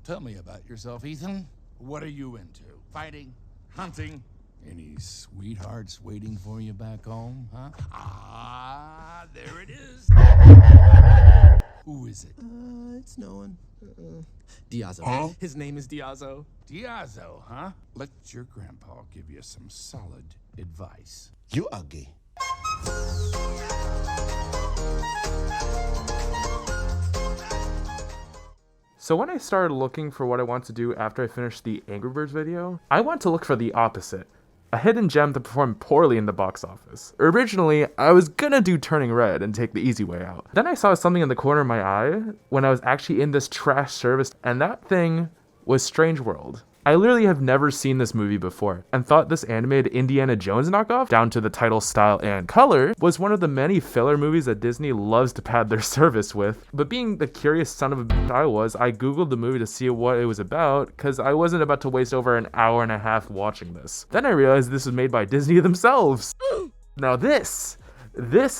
tell me about yourself, Ethan. What are you into? Fighting? Hunting? Any sweethearts waiting for you back home, huh? Ah, there it is. Who is it? It's no one. Diazo. Huh? His name is Diazo. Diazo, huh? Let your grandpa give you some solid advice. You ugly. So when I started looking for what I want to do after I finished the Angry Birds video, I want to look for the opposite. A hidden gem that performed poorly in the box office. Originally, I was gonna do Turning Red and take the easy way out. Then I saw something in the corner of my eye when I was actually in this trash service, and that thing was Strange World. I literally have never seen this movie before and thought this animated Indiana Jones knockoff, down to the title, style, and color, was one of the many filler movies that Disney loves to pad their service with. But being the curious son of a bitch I was, I googled the movie to see what it was about, because I wasn't about to waste over an hour and a half watching this. Then I realized this was made by Disney themselves. Now this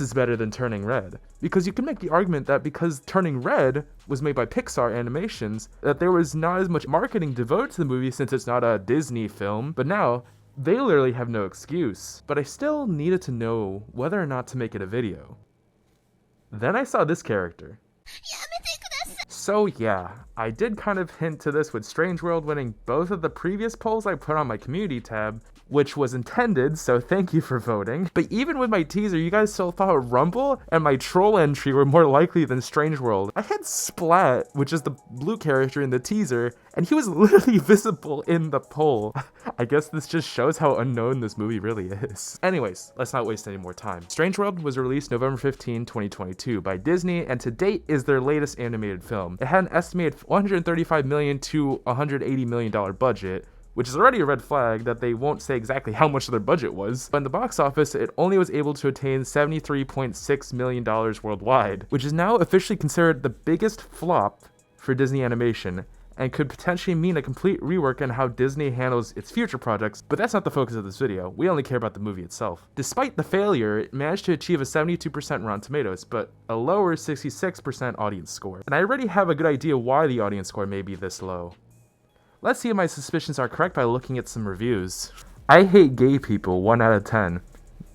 is better than Turning Red, because you can make the argument that because Turning Red was made by Pixar Animations, that there was not as much marketing devoted to the movie since it's not a Disney film, but now they literally have no excuse. But I still needed to know whether or not to make it a video. Then I saw this character. So yeah, I did kind of hint to this with Strange World winning both of the previous polls I put on my community tab, which was intended, so thank you for voting. But even with my teaser, you guys still thought Rumble and my troll entry were more likely than Strange World. I had Splat, which is the blue character in the teaser, and he was literally visible in the poll. I guess this just shows how unknown this movie really is. Anyways, let's not waste any more time. Strange World was released November 15, 2022 by Disney, and to date is their latest animated film. It had an estimated $135 million to $180 million budget, which is already a red flag that they won't say exactly how much their budget was. But in the box office, it only was able to attain $73.6 million worldwide, which is now officially considered the biggest flop for Disney Animation, and could potentially mean a complete rework in how Disney handles its future projects, but that's not the focus of this video. We only care about the movie itself. Despite the failure, it managed to achieve a 72% Rotten Tomatoes, but a lower 66% audience score. And I already have a good idea why the audience score may be this low. Let's see if my suspicions are correct by looking at some reviews. I hate gay people, 1 out of 10.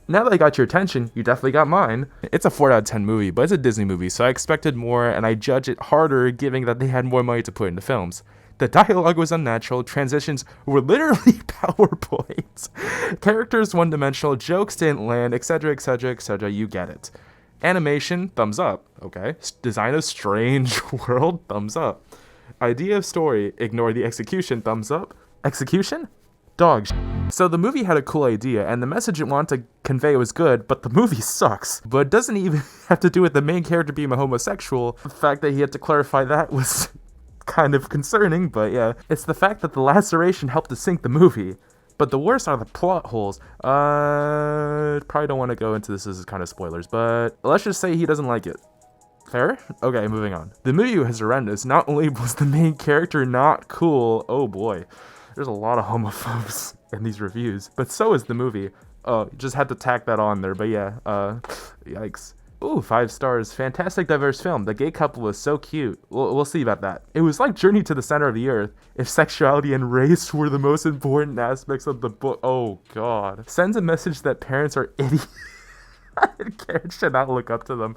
Now that I got your attention, you definitely got mine. It's a 4 out of 10 movie, but it's a Disney movie, so I expected more, and I judge it harder given that they had more money to put into films. The dialogue was unnatural, transitions were literally PowerPoints, characters one-dimensional, jokes didn't land, etc, etc, etc, you get it. Animation, thumbs up, okay. Design of Strange World, thumbs up. Idea of story, ignore the execution, thumbs up. Execution? Dog sh**. So the movie had a cool idea, and the message it wanted to convey was good, but the movie sucks. But it doesn't even have to do with the main character being a homosexual. The fact that he had to clarify that was kind of concerning, but yeah. It's the fact that the laceration helped to sink the movie. But the worst are the plot holes. Probably don't want to go into this as kind of spoilers, but let's just say he doesn't like it. Fair? Okay, moving on. The movie was horrendous. Not only was the main character not cool, oh boy, there's a lot of homophobes in these reviews, but so is the movie. Oh, just had to tack that on there, but yeah, yikes. Ooh, 5 stars. Fantastic diverse film. The gay couple was so cute. We'll see about that. It was like Journey to the Center of the Earth if sexuality and race were the most important aspects of the book. Oh god. Sends a message that parents are idiots. Parents should not look up to them.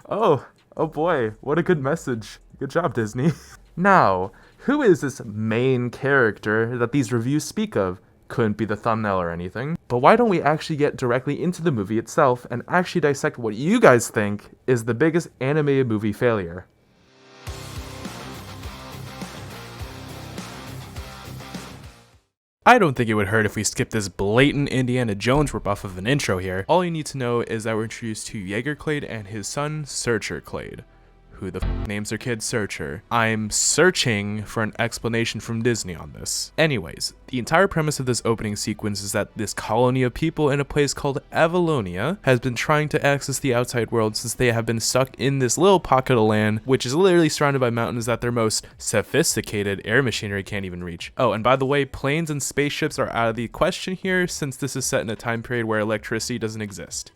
Oh boy, what a good message. Good job, Disney. Now, who is this main character that these reviews speak of? Couldn't be the thumbnail or anything. But why don't we actually get directly into the movie itself and actually dissect what you guys think is the biggest animated movie failure? I don't think it would hurt if we skip this blatant Indiana Jones ripoff of an intro here. All you need to know is that we're introduced to Jaeger Clade and his son, Searcher Clade. Who the f names their kid Searcher? I'm searching for an explanation from Disney on this. Anyways, the entire premise of this opening sequence is that this colony of people in a place called Avalonia has been trying to access the outside world since they have been stuck in this little pocket of land, which is literally surrounded by mountains that their most sophisticated air machinery can't even reach. Oh, and by the way, planes and spaceships are out of the question here since this is set in a time period where electricity doesn't exist.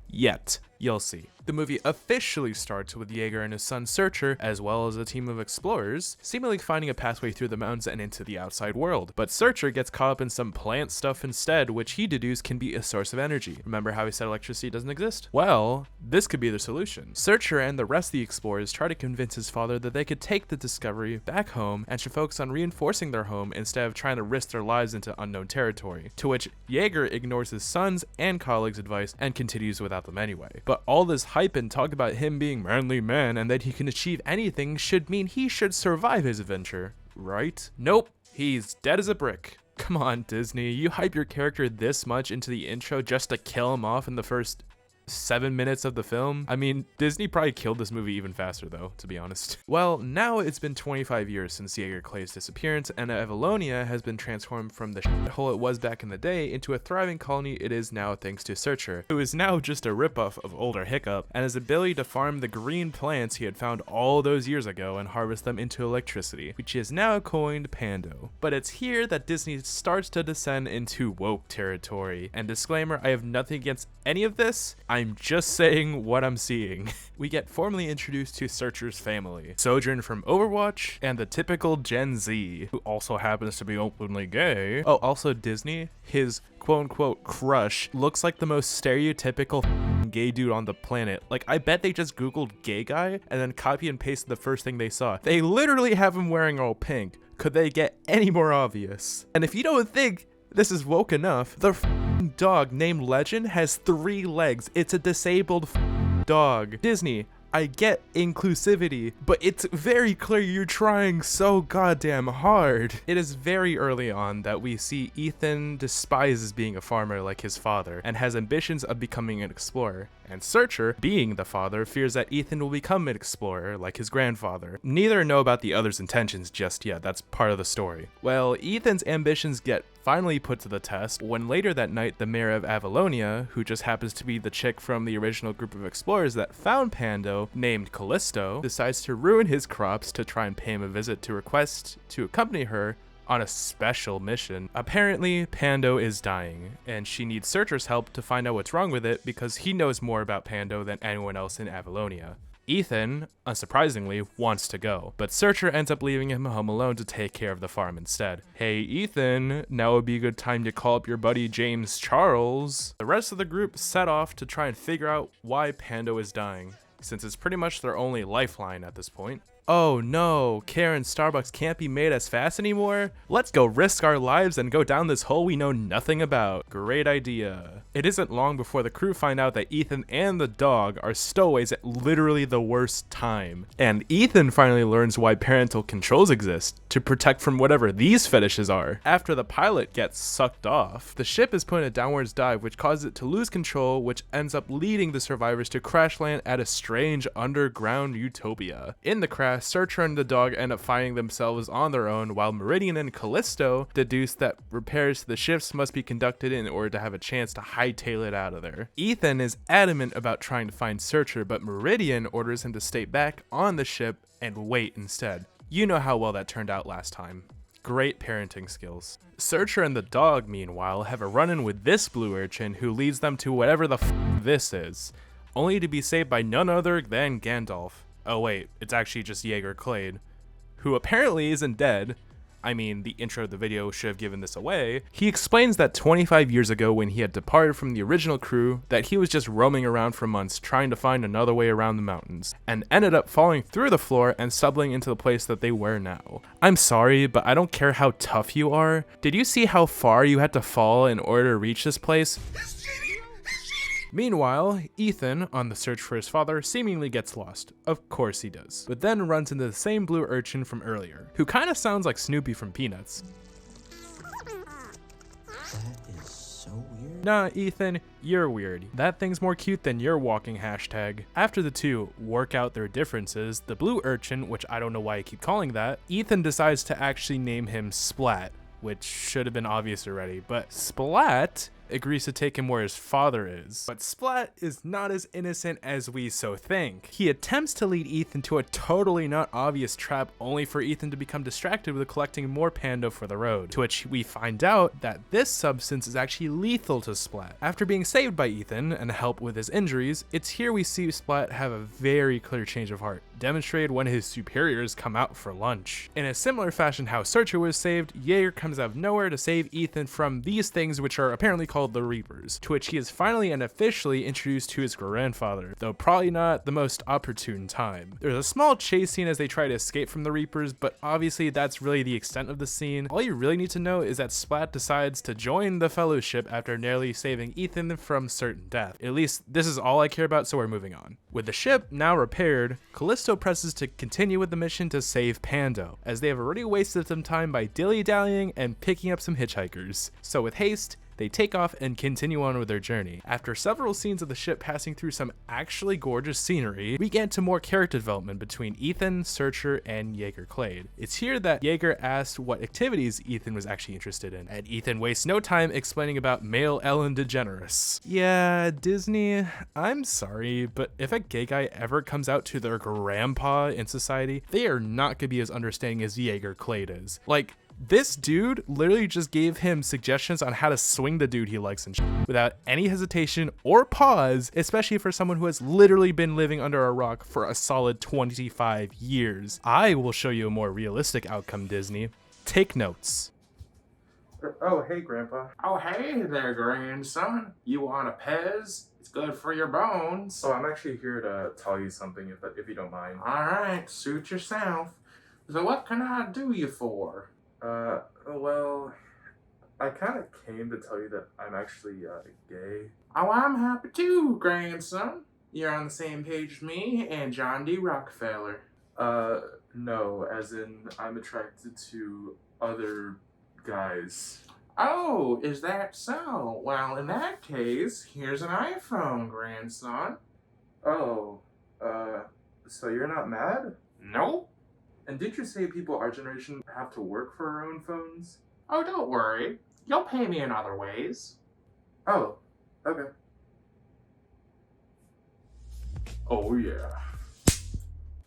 Yet. You'll see. The movie officially starts with Jaeger and his son Searcher, as well as a team of explorers, seemingly finding a pathway through the mountains and into the outside world. But Searcher gets caught up in some plant stuff instead, which he deduces can be a source of energy. Remember how he said electricity doesn't exist? Well, this could be the solution. Searcher and the rest of the explorers try to convince his father that they could take the discovery back home and should focus on reinforcing their home instead of trying to risk their lives into unknown territory, to which Jaeger ignores his son's and colleagues' advice and continues without them anyway. But all this hype and talk about him being manly man and that he can achieve anything should mean he should survive his adventure, right? Nope, he's dead as a brick. Come on, Disney, you hype your character this much into the intro just to kill him off in the first 7 minutes of the film? I mean, Disney probably killed this movie even faster though, to be honest. Well, now it's been 25 years since Jaeger Clay's disappearance, and Avalonia has been transformed from the shithole it was back in the day into a thriving colony it is now thanks to Searcher, who is now just a ripoff of older Hiccup, and his ability to farm the green plants he had found all those years ago and harvest them into electricity, which he has now coined Pando. But it's here that Disney starts to descend into woke territory. And disclaimer, I have nothing against any of this, I'm just saying what I'm seeing. We get formally introduced to Searcher's family, Sojourn from Overwatch, and the typical Gen Z, who also happens to be openly gay. Oh, also Disney, his quote-unquote crush, looks like the most stereotypical gay dude on the planet. Like, I bet they just googled gay guy and then copy and pasted the first thing they saw. They literally have him wearing all pink. Could they get any more obvious? And if you don't think this is woke enough, the dog named Legend has 3 legs. It's a disabled dog. Disney, I get inclusivity, but it's very clear you're trying so goddamn hard. It is very early on that we see Ethan despises being a farmer like his father and has ambitions of becoming an explorer. And Searcher, being the father, fears that Ethan will become an explorer like his grandfather. Neither know about the other's intentions just yet, that's part of the story. Well, Ethan's ambitions get finally put to the test when later that night the mayor of Avalonia, who just happens to be the chick from the original group of explorers that found Pando, named Callisto, decides to ruin his crops to try and pay him a visit to request to accompany her on a special mission. Apparently, Pando is dying, and she needs Searcher's help to find out what's wrong with it because he knows more about Pando than anyone else in Avalonia. Ethan, unsurprisingly, wants to go, but Searcher ends up leaving him home alone to take care of the farm instead. Hey Ethan, now would be a good time to call up your buddy James Charles. The rest of the group set off to try and figure out why Pando is dying, since it's pretty much their only lifeline at this point. Oh no, Karen Starbucks can't be made as fast anymore? Let's go risk our lives and go down this hole we know nothing about. Great idea. It isn't long before the crew find out that Ethan and the dog are stowaways at literally the worst time. And Ethan finally learns why parental controls exist, to protect from whatever these fetishes are. After the pilot gets sucked off, the ship is put in a downwards dive which causes it to lose control, which ends up leading the survivors to crash land at a strange underground utopia. In the crash, Searcher and the dog end up finding themselves on their own, while Meridian and Callisto deduce that repairs to the ships must be conducted in order to have a chance to hightail it out of there. Ethan is adamant about trying to find Searcher, but Meridian orders him to stay back on the ship and wait instead. You know how well that turned out last time. Great parenting skills. Searcher and the dog, meanwhile, have a run-in with this blue urchin who leads them to whatever the this is, only to be saved by none other than Gandalf. Oh wait, it's actually just Jaeger Clay, who apparently isn't dead. I mean, the intro of the video should have given this away. He explains that 25 years ago when he had departed from the original crew, that he was just roaming around for months trying to find another way around the mountains, and ended up falling through the floor and stumbling into the place that they were now. I'm sorry, but I don't care how tough you are. Did you see how far you had to fall in order to reach this place? Meanwhile, Ethan, on the search for his father, seemingly gets lost. Of course he does. But then runs into the same blue urchin from earlier, who kinda sounds like Snoopy from Peanuts. That is so weird. Nah, Ethan, you're weird. That thing's more cute than your walking hashtag. After the two work out their differences, the blue urchin, which I don't know why I keep calling that, Ethan decides to actually name him Splat, which should have been obvious already, but Splat agrees to take him where his father is. But Splat is not as innocent as we so think. He attempts to lead Ethan to a totally not obvious trap, only for Ethan to become distracted with collecting more Pando for the road, to which we find out that this substance is actually lethal to Splat. After being saved by Ethan and help with his injuries, it's here we see Splat have a very clear change of heart, demonstrated when his superiors come out for lunch. In a similar fashion how Searcher was saved, Jaeger comes out of nowhere to save Ethan from these things which are apparently called the Reapers, to which he is finally and officially introduced to his grandfather, though probably not the most opportune time. There's a small chase scene as they try to escape from the Reapers, but obviously that's really the extent of the scene. All you really need to know is that Splat decides to join the Fellowship after nearly saving Ethan from certain death. At least this is all I care about, so we're moving on. With the ship now repaired, Callisto presses to continue with the mission to save Pando, as they have already wasted some time by dilly-dallying and picking up some hitchhikers. So with haste, they take off and continue on with their journey. After several scenes of the ship passing through some actually gorgeous scenery, we get to more character development between Ethan, Searcher, and Jaeger Clade. It's here that Jaeger asks what activities Ethan was actually interested in, and Ethan wastes no time explaining about male Ellen DeGeneres. Yeah, Disney, I'm sorry, but if a gay guy ever comes out to their grandpa in society, they are not gonna be as understanding as Jaeger Clade is. Like, this dude literally just gave him suggestions on how to swing the dude he likes and shit, without any hesitation or pause, especially for someone who has literally been living under a rock for a solid 25 years. I will show you a more realistic outcome, Disney. Take notes. Oh, hey, Grandpa. Oh, hey there, grandson. You want a Pez? It's good for your bones. Oh, I'm actually here to tell you something, if you don't mind. All right, suit yourself. So what can I do you for? Well, I kind of came to tell you that I'm actually, gay. Oh, I'm happy too, grandson. You're on the same page as me and John D. Rockefeller. No, as in I'm attracted to other guys. Oh, is that so? Well, in that case, here's an iPhone, grandson. Oh, so you're not mad? Nope. And did you say people our generation have to work for our own phones? Oh, don't worry. You'll pay me in other ways. Oh, okay. Oh, yeah.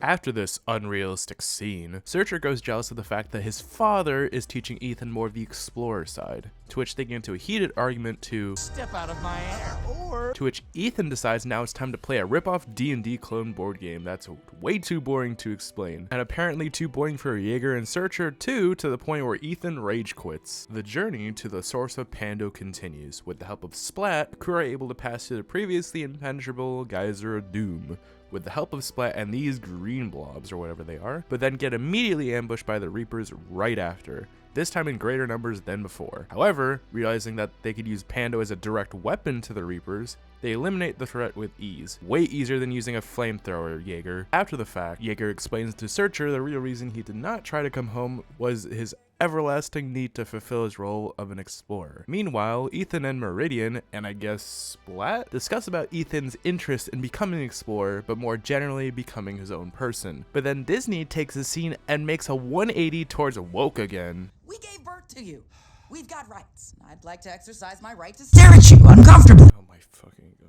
After this unrealistic scene, Searcher goes jealous of the fact that his father is teaching Ethan more of the explorer side, to which they get into a heated argument to Step out of my air, or... To which Ethan decides now it's time to play a rip-off D&D clone board game that's way too boring to explain, and apparently too boring for Jaeger and Searcher too, to the point where Ethan rage quits. The journey to the source of Pando continues. With the help of Splat, the crew are able to pass through the previously impenetrable Geyser of Doom, with the help of Splat and these green blobs or whatever they are, but then get immediately ambushed by the Reapers right after, this time in greater numbers than before. However, realizing that they could use Pando as a direct weapon to the Reapers, they eliminate the threat with ease. Way easier than using a flamethrower, Jaeger. After the fact, Jaeger explains to Searcher the real reason he did not try to come home was his everlasting need to fulfill his role of an explorer. Meanwhile, Ethan and Meridian, and I guess Splat, discuss about Ethan's interest in becoming an explorer, but more generally becoming his own person. But then Disney takes the scene and makes a 180 towards woke again. We gave birth to you. We've got rights. I'd like to exercise my right to stare at you uncomfortably. Oh my fucking god.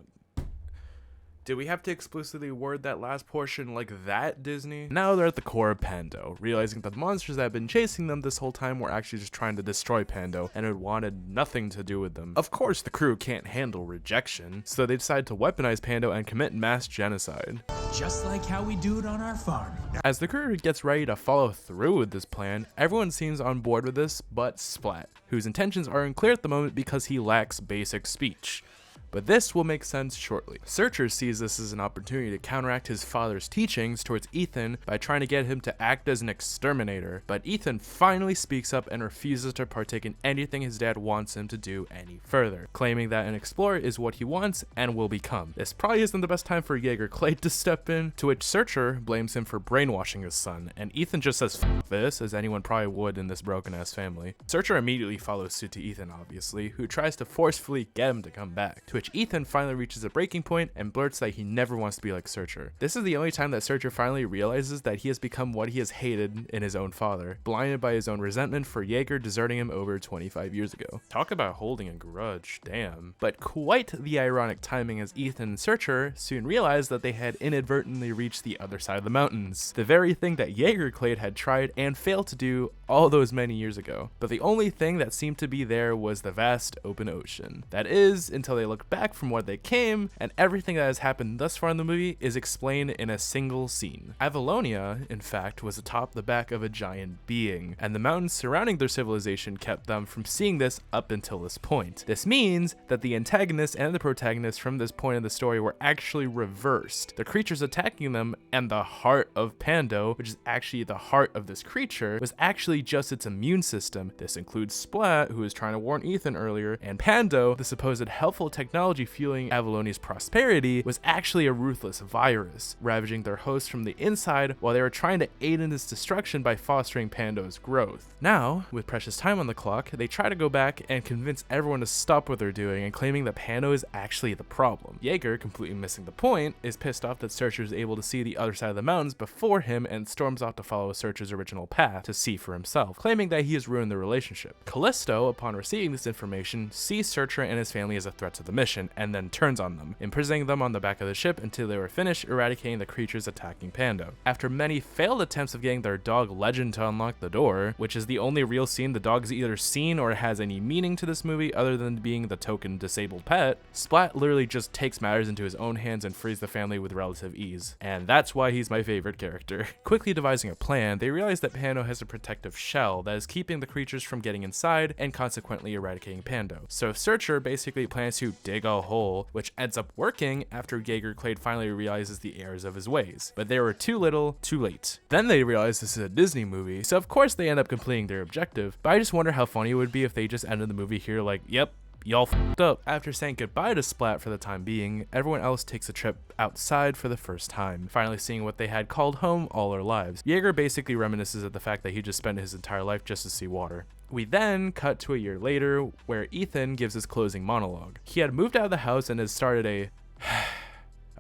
Did we have to explicitly word that last portion like that, Disney? Now they're at the core of Pando, realizing that the monsters that have been chasing them this whole time were actually just trying to destroy Pando and had wanted nothing to do with them. Of course, the crew can't handle rejection, so they decide to weaponize Pando and commit mass genocide. Just like how we do it on our farm. As the crew gets ready to follow through with this plan, everyone seems on board with this but Splat, whose intentions are unclear at the moment because he lacks basic speech. But this will make sense shortly. Searcher sees this as an opportunity to counteract his father's teachings towards Ethan by trying to get him to act as an exterminator, but Ethan finally speaks up and refuses to partake in anything his dad wants him to do any further, claiming that an explorer is what he wants and will become. This probably isn't the best time for Jaeger Clade to step in, to which Searcher blames him for brainwashing his son, and Ethan just says "F this," as anyone probably would in this broken ass family. Searcher immediately follows suit to Ethan, obviously, who tries to forcefully get him to come back, to which which Ethan finally reaches a breaking point and blurts that he never wants to be like Searcher. This is the only time that Searcher finally realizes that he has become what he has hated in his own father, blinded by his own resentment for Jaeger deserting him over 25 years ago. Talk about holding a grudge, damn. But quite the ironic timing, as Ethan and Searcher soon realized that they had inadvertently reached the other side of the mountains, the very thing that Jaeger Clade had tried and failed to do all those many years ago. But the only thing that seemed to be there was the vast open ocean. That is, until they look back from where they came, and everything that has happened thus far in the movie is explained in a single scene. Avalonia, in fact, was atop the back of a giant being, and the mountains surrounding their civilization kept them from seeing this up until this point. This means that the antagonist and the protagonist from this point in the story were actually reversed. The creatures attacking them and the heart of Pando, which is actually the heart of this creature, was actually just its immune system. This includes Splat, who was trying to warn Ethan earlier, and Pando, the supposed helpful technology fueling Avalonia's prosperity, was actually a ruthless virus, ravaging their host from the inside while they were trying to aid in its destruction by fostering Pando's growth. Now, with precious time on the clock, they try to go back and convince everyone to stop what they're doing and claiming that Pando is actually the problem. Jaeger, completely missing the point, is pissed off that Searcher is able to see the other side of the mountains before him and storms off to follow Searcher's original path to see for himself, claiming that he has ruined the relationship. Callisto, upon receiving this information, sees Searcher and his family as a threat to the mission and then turns on them, imprisoning them on the back of the ship until they were finished eradicating the creatures attacking Pando. After many failed attempts of getting their dog Legend to unlock the door, which is the only real scene the dog's either seen or has any meaning to this movie other than being the token disabled pet, Splat literally just takes matters into his own hands and frees the family with relative ease. And that's why he's my favorite character. Quickly devising a plan, they realize that Pando has a protective shell that is keeping the creatures from getting inside and consequently eradicating Pando. So Searcher basically plans to dig a hole, which ends up working after Jaeger Clade finally realizes the errors of his ways. But they were too little, too late. Then they realize this is a Disney movie, so of course they end up completing their objective, but I just wonder how funny it would be if they just ended the movie here like, yep, y'all f***ed up. After saying goodbye to Splat for the time being, everyone else takes a trip outside for the first time, finally seeing what they had called home all their lives. Jaeger basically reminisces of the fact that he just spent his entire life just to see water. We then cut to a year later, where Ethan gives his closing monologue. He had moved out of the house and has started a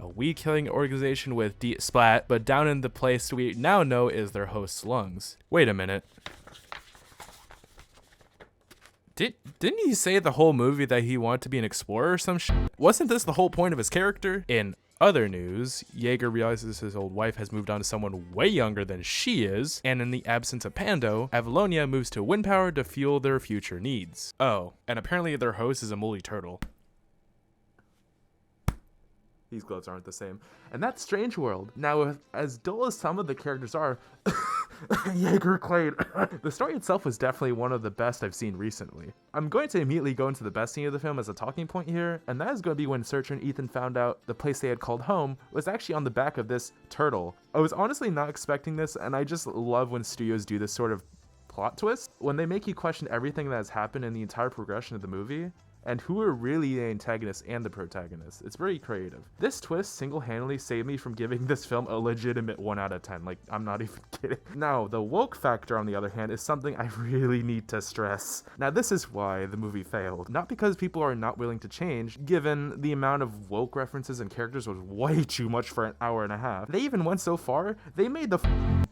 weed killing organization with Splat, but down in the place we now know is their host's lungs. Wait a minute. Didn't he say the whole movie that he wanted to be an explorer or some shit? Wasn't this the whole point of his character? In other news, Jaeger realizes his old wife has moved on to someone way younger than she is, and in the absence of Pando, Avalonia moves to wind power to fuel their future needs. Oh, and apparently their host is a moldy turtle. These gloves aren't the same. And that's Strange World. Now, as dull as some of the characters are, Jaeger Clade, the story itself was definitely one of the best I've seen recently. I'm going to immediately go into the best scene of the film as a talking point here, and that is going to be when Searcher and Ethan found out the place they had called home was actually on the back of this turtle. I was honestly not expecting this, and I just love when studios do this sort of plot twist, when they make you question everything that has happened in the entire progression of the movie, and who are really the antagonist and the protagonist. It's very creative. This twist single-handedly saved me from giving this film a legitimate 1 out of 10. Like, I'm not even kidding. Now, the woke factor, on the other hand, is something I really need to stress. Now, this is why the movie failed. Not because people are not willing to change, given the amount of woke references and characters was way too much for an hour and a half. They even went so far, they made the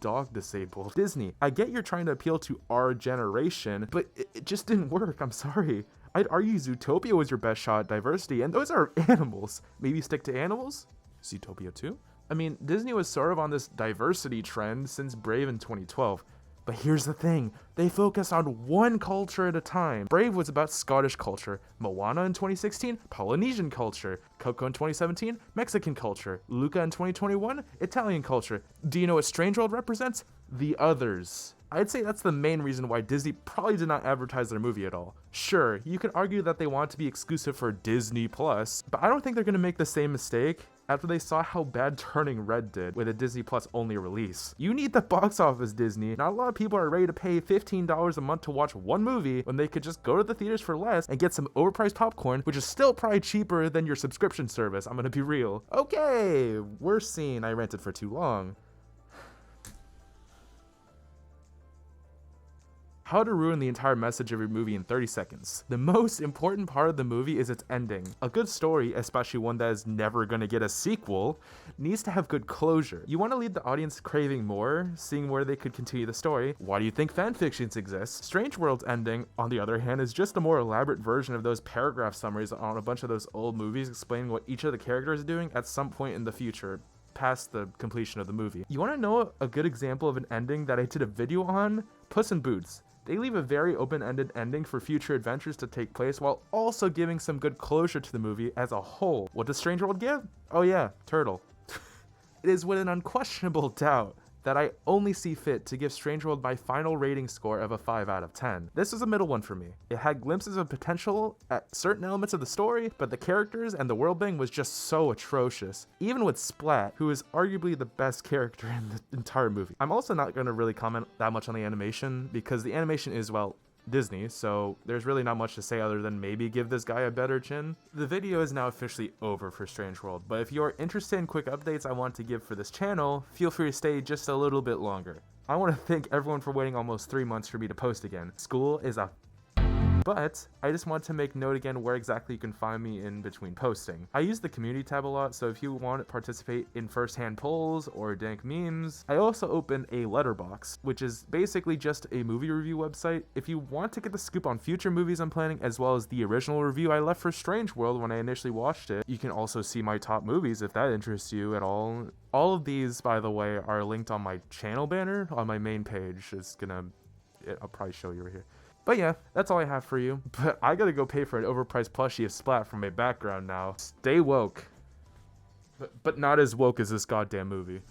dog disabled. Disney, I get you're trying to appeal to our generation, but it just didn't work. I'm sorry. I'd argue Zootopia was your best shot at diversity, and those are animals. Maybe stick to animals? Zootopia 2? I mean, Disney was sort of on this diversity trend since Brave in 2012. But here's the thing, they focus on one culture at a time. Brave was about Scottish culture, Moana in 2016, Polynesian culture, Coco in 2017, Mexican culture, Luca in 2021, Italian culture. Do you know what Strange World represents? The others. I'd say that's the main reason why Disney probably did not advertise their movie at all. Sure, you could argue that they want to be exclusive for Disney Plus, but I don't think they're going to make the same mistake after they saw how bad Turning Red did with a Disney Plus only release. You need the box office, Disney. Not a lot of people are ready to pay $15 a month to watch one movie when they could just go to the theaters for less and get some overpriced popcorn, which is still probably cheaper than your subscription service. I'm gonna be real. Okay, worst scene, I rented for too long. How to ruin the entire message of your movie in 30 seconds. The most important part of the movie is its ending. A good story, especially one that is never gonna get a sequel, needs to have good closure. You want to leave the audience craving more, seeing where they could continue the story. Why do you think fanfictions exist? Strange World's ending, on the other hand, is just a more elaborate version of those paragraph summaries on a bunch of those old movies explaining what each of the characters are doing at some point in the future, past the completion of the movie. You want to know a good example of an ending that I did a video on? Puss in Boots. They leave a very open-ended ending for future adventures to take place while also giving some good closure to the movie as a whole. What does Strange World give? Oh yeah, turtle. It is with an unquestionable doubt that I only see fit to give Strange World my final rating score of a 5 out of 10. This is a middle one for me. It had glimpses of potential at certain elements of the story, but the characters and the world building was just so atrocious. Even with Splat, who is arguably the best character in the entire movie. I'm also not going to really comment that much on the animation, because the animation is, well, Disney, so there's really not much to say other than maybe give this guy a better chin. The video is now officially over for Strange World, but if you're interested in quick updates I want to give for this channel, feel free to stay just a little bit longer. I want to thank everyone for waiting almost 3 months for me to post again. School is a but I just want to make note again where exactly you can find me in between posting. I use the community tab a lot, so if you want to participate in first-hand polls or dank memes, I also open a letterbox, which is basically just a movie review website. If you want to get the scoop on future movies I'm planning, as well as the original review I left for Strange World when I initially watched it, you can also see my top movies if that interests you at all. All of these, by the way, are linked on my channel banner on my main page. I'll probably show you right here. But yeah, that's all I have for you. But I gotta go pay for an overpriced plushie of Splat from my background now. Stay woke. But not as woke as this goddamn movie.